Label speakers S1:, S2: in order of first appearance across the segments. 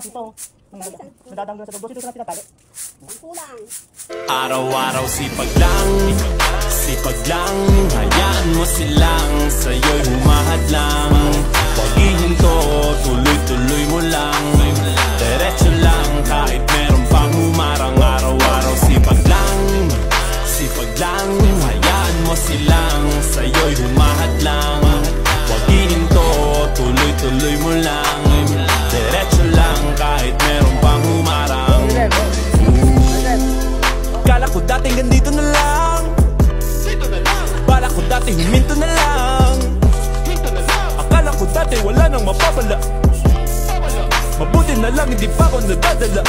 S1: Ito, nadadang sa dugbo. Ito na pinatalo.
S2: Kulang.
S3: Araw-araw sipag lang, hayaan mo silang sa'yo'y humahad lang. Huwag ihinto, tuloy-tuloy mo lang, diretso lang kahit meron pang humarang. Araw-araw sipag lang, hayaan mo silang sa'yo'y humahad lang. Huwag ihinto, tuloy-tuloy mo lang, diretso lang kahit meron pang humarang. Kala ko dating ganito na lang, bala ko dati huminto na lang, akala ko dati wala nang mapapala, mabuti na lang hindi pa ako nadadala.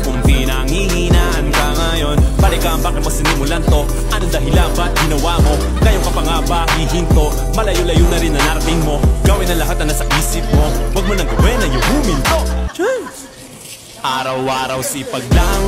S3: Kung pinanghihinaan ka ngayon, balikan bakit mo sinimulan to? Anong dahilan ba't ginawa mo? Ngayon ka pa nga ba hihinto? Malayo-layo na rin na narating mo. Gawin na lahat na nasa isip mo, huwag mo nang gawin na yung huminto. Araw-araw sipag lang,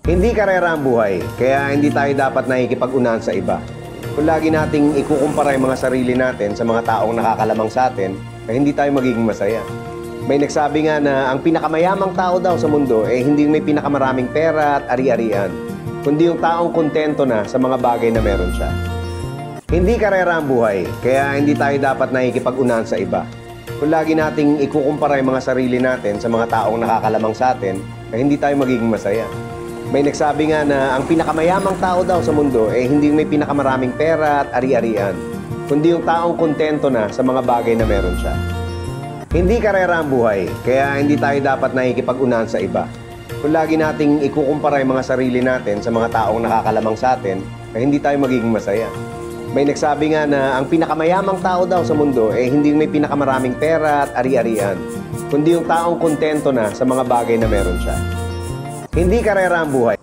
S4: Hindi karera ang buhay, kaya hindi tayo dapat nakikipag-unahan sa iba. Kung lagi nating ikukumpara yung mga sarili natin sa mga taong nakakalamang sa atin, ay hindi tayo magiging masaya. May nagsabi nga na ang pinakamayamang tao daw sa mundo ay hindi yung may pinakamaraming pera at ari-arian, kundi yung taong kontento na sa mga bagay na meron siya. Hindi karera ang buhay, kaya hindi tayo dapat nakikipag-unahan sa iba. Kung lagi nating ikukumpara yung mga sarili natin sa mga taong nakakalamang sa atin, ay hindi tayo magiging masaya. May nagsabi nga na ang pinakamayamang tao daw sa mundo ay hindi yung may pinakamaraming pera at ari-arian, kundi yung taong kontento na sa mga bagay na meron siya. Hindi karera ang buhay, kaya hindi tayo dapat nakikipag-unahan sa iba. Kung lagi nating ikukumpara yung mga sarili natin sa mga taong nakakalamang sa atin, ay hindi tayo magiging masaya. May nagsabi nga na ang pinakamayamang tao daw sa mundo ay hindi yung may pinakamaraming pera at ari-arian, kundi yung taong kontento na sa mga bagay na meron siya. Hindi karera ang buhay.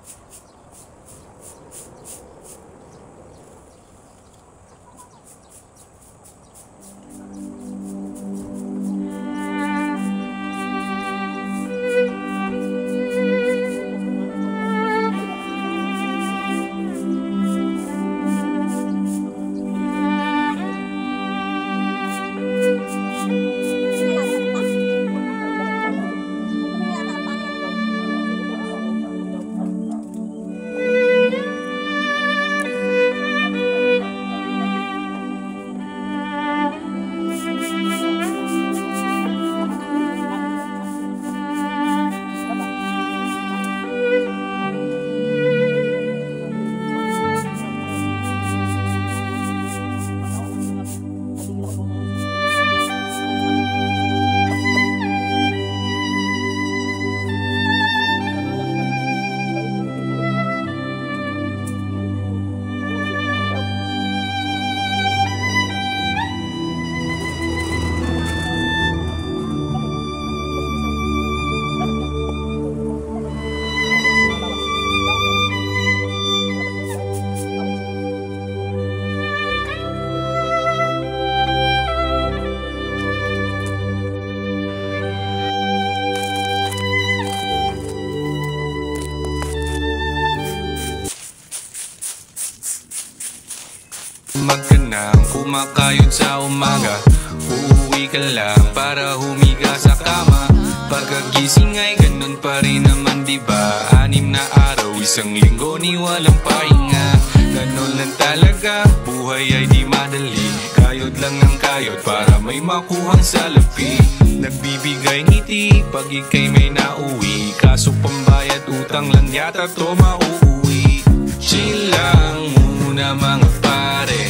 S2: kumakayod sa umaga. Uuwi ka lang para humiga sa kama. Pagkagising ay ganun pa rin naman, diba? 6 na araw, 1 linggo ni walang pahinga. Ganun lang talaga, buhay ay di madali. Kayod lang ng kayod para may makuhang salapi. Nagbibigay ngiti pag ikay may nauwi. Kaso pambayad utang lang yata to mauuwi. Chill lang muna mga pare,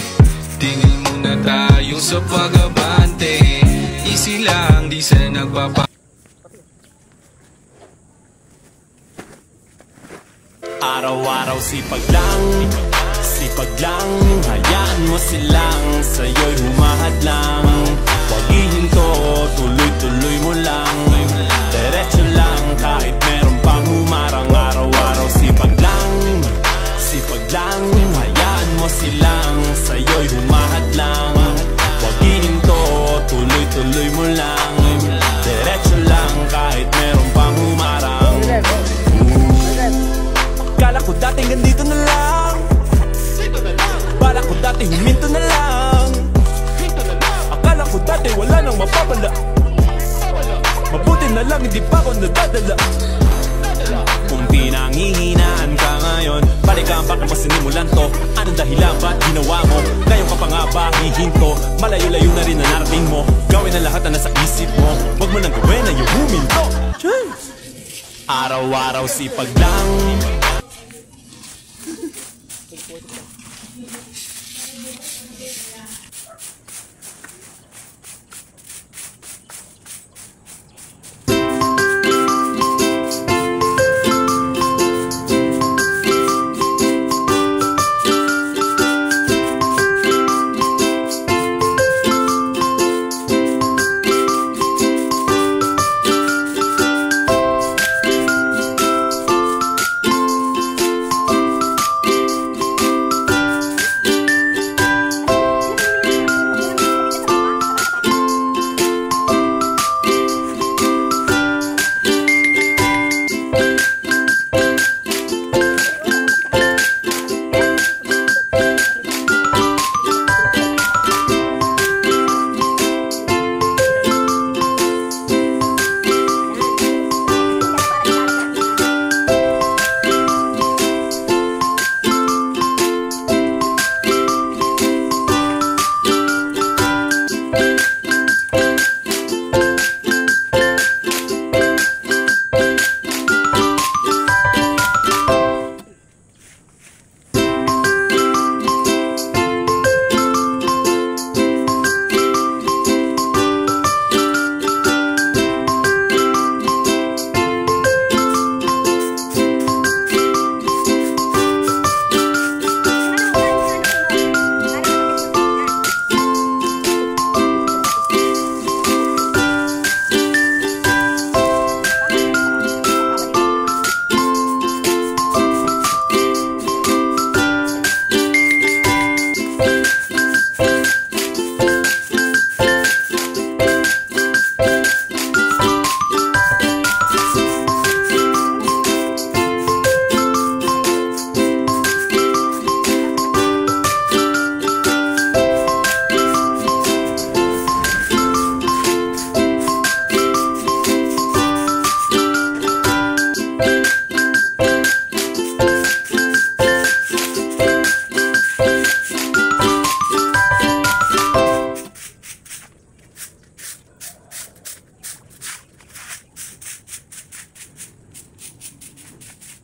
S2: tingin muna tayo sa pag-abante. Easy lang, di sa nagpapa.
S3: Araw-araw sipag lang, hayaan mo silang sa'yo'y humahadlang. Huwag ihinto, tuloy-tuloy mo lang, diretso lang kahit meron pang humarang. Araw-araw sipag lang, hayaan mo silang sa'yo'y humahadlang. Huwag ihinto, tuloy-tuloy mo lang, diretso lang kahit meron pang humarang. Akala ko dating ganito na lang, bala ko dati huminto na lang. Akala ko dati wala nang mapapala, mabuti na lang hindi pa ako nadadala. Kung pinanghihinaan ka ngayon, balikan bakit mo sinimulan to? Anong dahilan ba't ginawa mo? Ngayon ka pa nga ba hihinto? Malayo-layo na rin na narating mo. Gawin na lahat na nasa isip mo, wag mo nang gawin na yung huminto. Araw-araw sipag lang,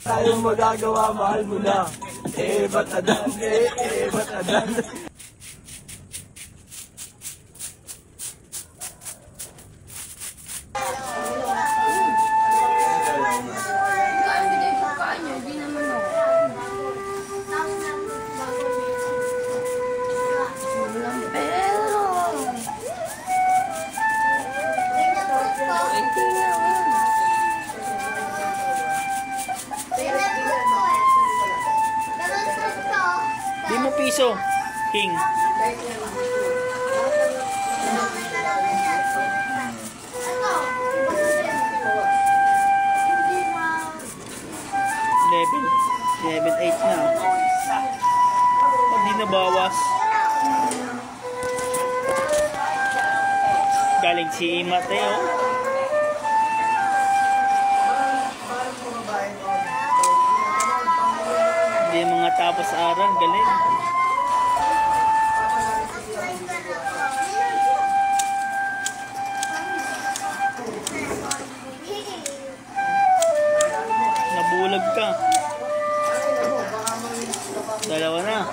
S1: Tayong magagawa, mahal mo na. Ba't adan, ba't adan.
S5: Piso, King. Level 8 na. Hindi na bawas. Galing si Mateo. Hindi mga tapos aral, galing. Nabulag ka. Dalawa na.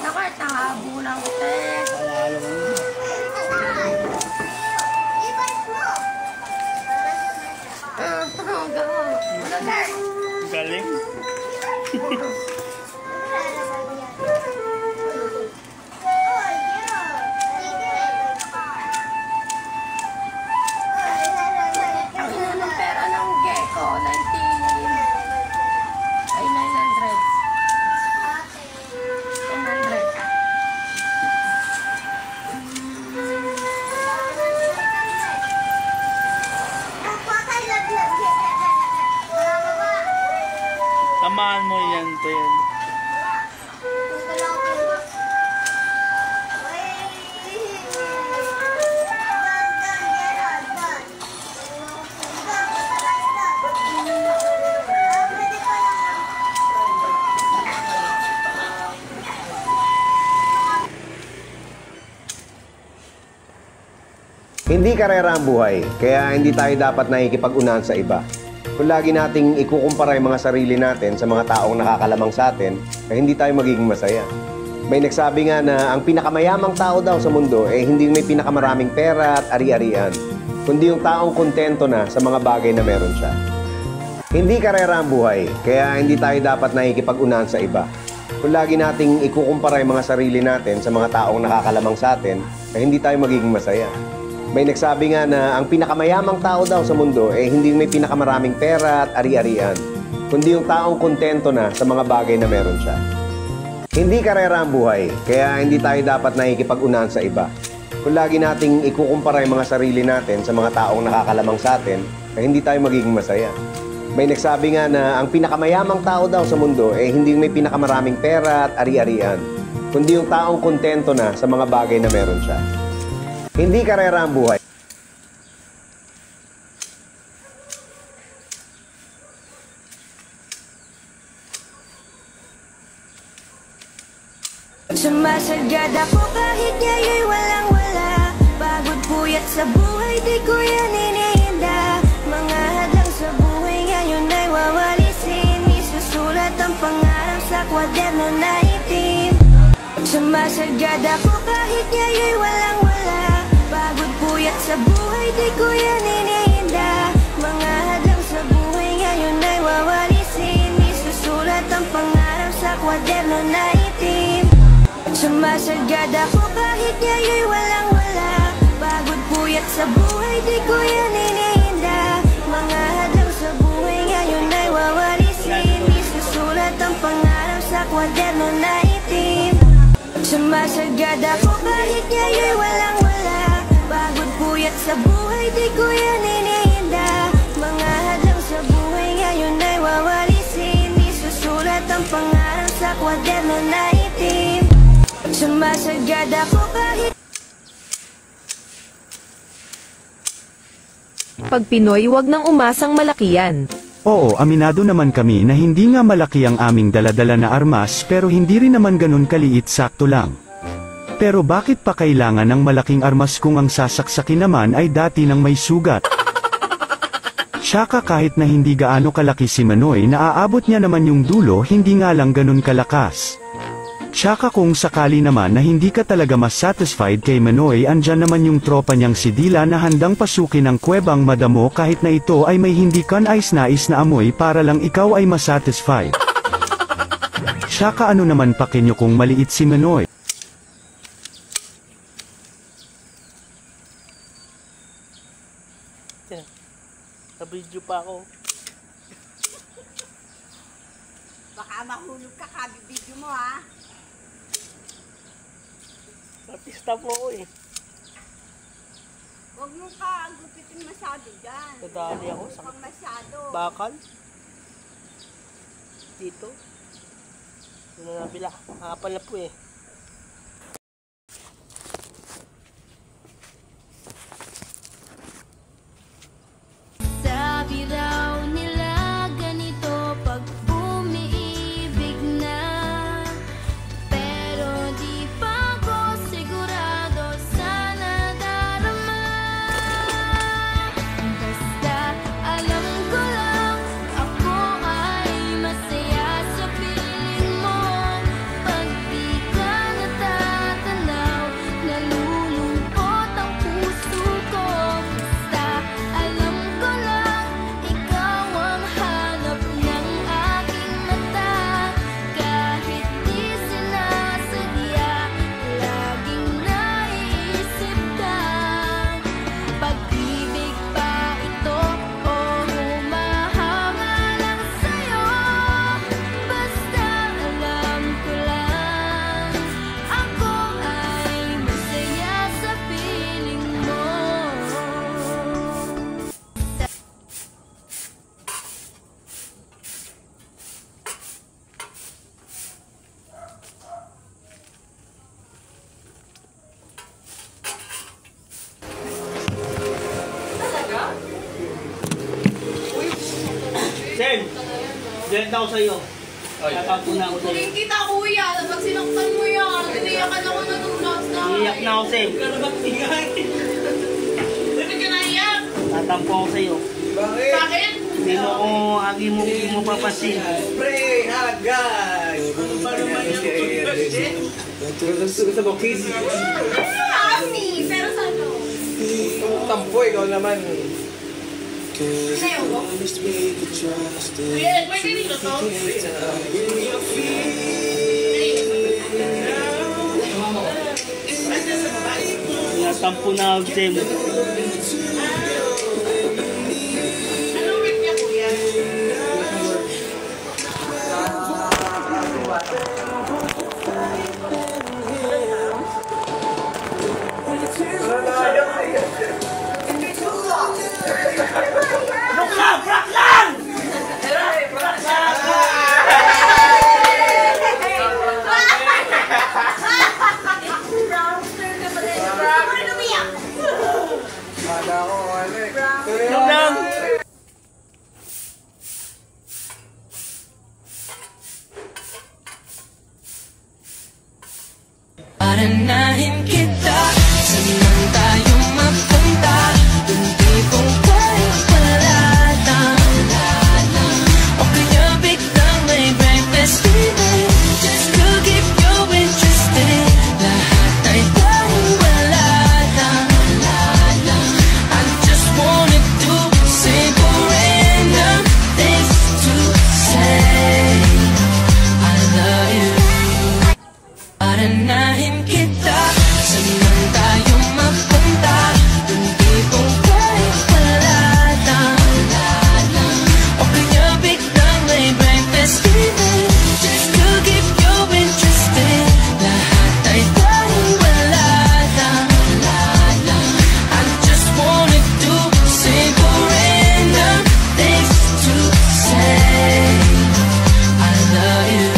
S6: Nakatahabulang test.
S5: Panalo mo. Galing.
S6: Ang ina ng pera ng gecko, 19. Ay, 900. 900.
S5: Tamaan mo yan, to yan.
S4: Hindi karera ang buhay, kaya hindi tayo dapat nakikipag-unahan sa iba. Kung lagi nating ikukumpara yung mga sarili natin sa mga taong nakakalamang sa atin, ay hindi tayo magiging masaya. May nagsabi nga na ang pinakamayamang tao daw sa mundo ay hindi yung may pinakamaraming pera at ari-arian, kundi yung taong kontento na sa mga bagay na meron siya. Hindi karera ang buhay, kaya hindi tayo dapat nakikipag-unahan sa iba. Kung lagi nating ikukumpara yung mga sarili natin sa mga taong nakakalamang sa atin, ay hindi tayo magiging masaya. May nagsabi nga na ang pinakamayamang tao daw sa mundo ay hindi yung may pinakamaraming pera at ari-arian, kundi yung taong kontento na sa mga bagay na meron siya. Hindi karera ang buhay, kaya hindi tayo dapat nakikipag-unahan sa iba. Kung lagi nating ikukumpara yung mga sarili natin sa mga taong nakakalamang sa atin, ay hindi tayo magiging masaya. May nagsabi nga na ang pinakamayamang tao daw sa mundo ay hindi yung may pinakamaraming pera at ari-arian, kundi yung taong kontento na sa mga bagay na meron siya. Hindi karera ang buhay.
S6: Sumasagad ako kahit ngayon'y walang-wala. Pagod puyat sa buhay, di ko yan iniinda. Mga hadlang sa buhay ngayon ay wawalisin. Isusulat ang pangarap sa kwaderno na itim. Sumasagad ako kahit ngayon'y walang-wala. Pagod puyat sa buhay, di ko yan iniinda. Mga hadlang sa buhay ngayon ay wawalisin. Isusulat ang pangarap sa kwaderno na itim. Sumasagad ako kahit ngayon'y walang-wala. Pagod puyat sa buhay, di ko yan iniinda. Mga hadlang sa buhay ngayon ay wawalisin. Isusulat ang pangarap sa kwaderno na itim. Sumasagad ako kahit ngayon'y walang-wala. Pagod puyat sa buhay, di ko yan iniinda. Mga hadlang sa buhay ngayon ay wawalisin. Isusulat ang pangarap sa kwaderno na itim. Sumasagad ako kahit
S7: Pag Pinoy, wag nang umasang malaki yan.
S8: Oo, aminado naman kami na hindi nga malaki ang aming daladala na armas pero hindi rin naman ganun kaliit, sakto lang. Pero bakit pa kailangan ng malaking armas kung ang sasaksakin naman ay dati nang may sugat? Tsaka kahit na hindi gaano kalaki si Manoy, naaabot niya naman yung dulo, hindi nga lang ganun kalakas. Tsaka kung sakali naman na hindi ka talaga mas satisfied kay Manoy, andyan naman yung tropa niyang si Dila na handang pasukin ang kuwebang madamo kahit na ito ay may hindi kanais-nais na amoy para lang ikaw ay masatisfied. Tsaka ano naman pakinyo kung maliit si Manoy?
S5: Nabidyo pa ako.
S9: Baka mahulog ka, kabibidyo mo ha.
S5: Artista po ako eh.
S9: Huwag mo ka ang gupitin masyado dyan.
S5: Nadali ako sa
S9: Huwag masyado.
S5: bakal. Dito. Doon na nabila. Nakapal na po eh. Sen, direct ako sa'yo. Tatapo na ako sa'yo.
S10: Kuling kita kuya, dapat sinaktan mo yan. Iniyakan ako na nung last na.
S5: Iiyak na ako, Sen.
S10: Bakit ka naiyak?
S5: Tatampo ako sa'yo.
S1: Bakit?
S10: Bakit?
S5: Hindi mo ako, hindi mo papasin.
S1: Pre, hagay! Ano ba naman yung gusto sa bukid?
S10: Mami, pero saan ako?
S1: Tampo, ikaw naman.
S10: Sinayaw ko? Kuya, pwede dito to?
S5: Tatampo na ako, Sen.
S10: Anong rip niya kuya?
S11: Paranahin kita, saan tayo mapunta? Hindi kong kaya wala lang. O kaya biglang may breakfast dinner, just to keep you interested. Lahat ay dahil wala lang. I just wanted to say random things to say. I love you. Paranahin kita, saan tayo mapunta? Hindi kong kaya wala lang. O kaya biglang may breakfast dinner, just to keep you interested. Lahat ay dahil wala lang. I just wanted to say random things to say. I love you.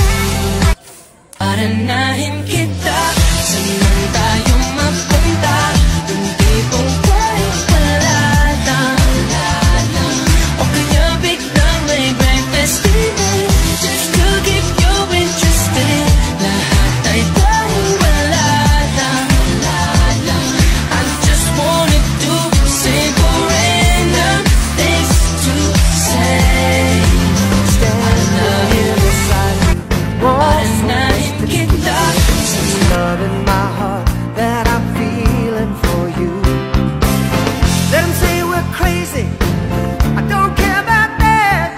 S11: Paranahin kita, saan tayo mapunta? Hindi kong kaya wala lang. O kaya biglang may breakfast dinner, just to keep you interested. Lahat ay dahil wala lang. I just wanted to say random things to say. I love you. Paranahin kita,
S12: love in my heart that I'm feeling for you. Let them say we're crazy, I don't care about that.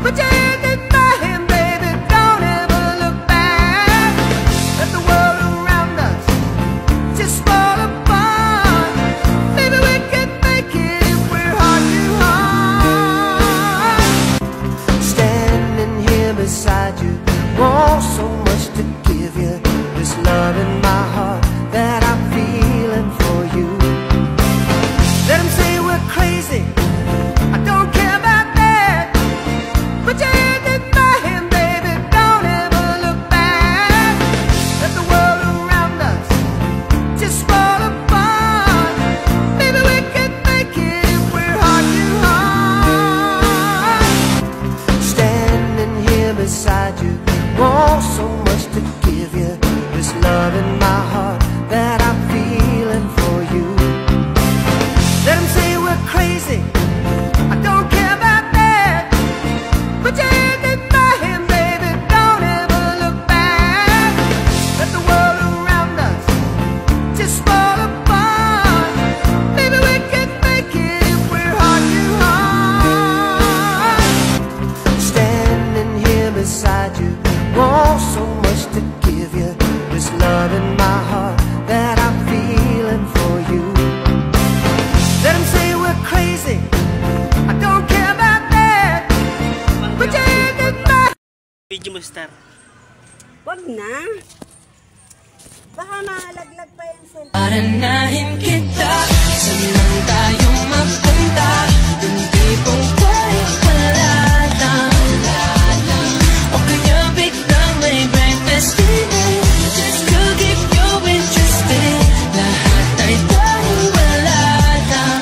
S12: Put your hand in my hand, baby, don't ever look back. Let the world around us just fall apart. Maybe we can make it if we're heart to heart. Standing here beside you, want so much to give you, this love in my heart that I'm feeling for you. Let them say we're crazy, I don't care about that. Put your hand in my hand, baby, don't ever look back. Let the world around us just fall apart. Maybe we can make it if we're heart to heart. Standing here beside you, want so much to give you, this love in my heart that I'm feeling for you. Let them say we're crazy, I don't care about that. Put your hand in my hand, baby, don't ever look back. Let the world around us just fall apart. Maybe we can make it if we're heart to heart. Standing here beside you, want so much to give you, this love in my heart that I'm feeling for you. Let them say we're crazy, I don't care about that. Put your hand in my
S5: Video mo, Star.
S9: Wag na. Baka malaglag pa yung cellphone.
S11: paranahin kita, saan tayo mapunta? Hindi kong kaya wala lang. O kaya biglang may breakfast dinner, just to keep you interested. Lahat ay dahil wala lang.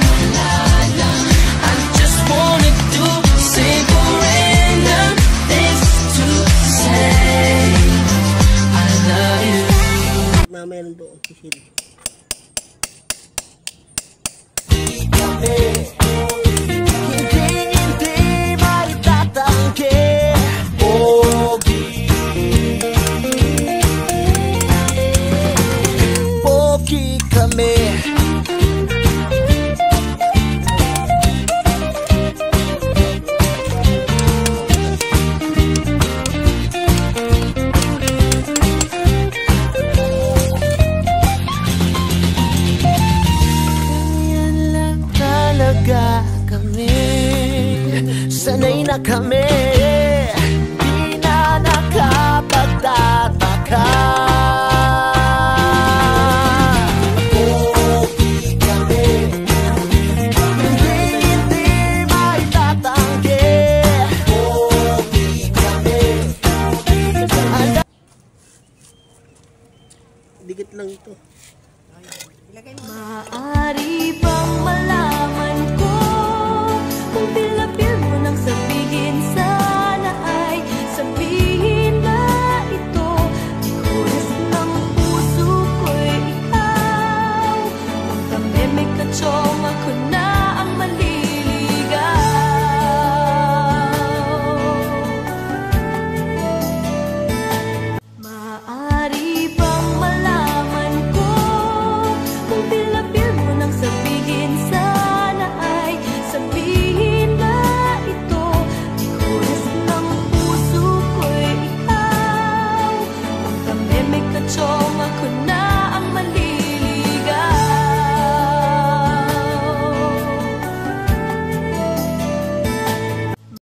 S11: I just wanted to say forever.
S12: sanay na kami, di na nakapagtataka. Okay kami, hindi maitatanggi. Okay kami.
S1: Dikit lang ito.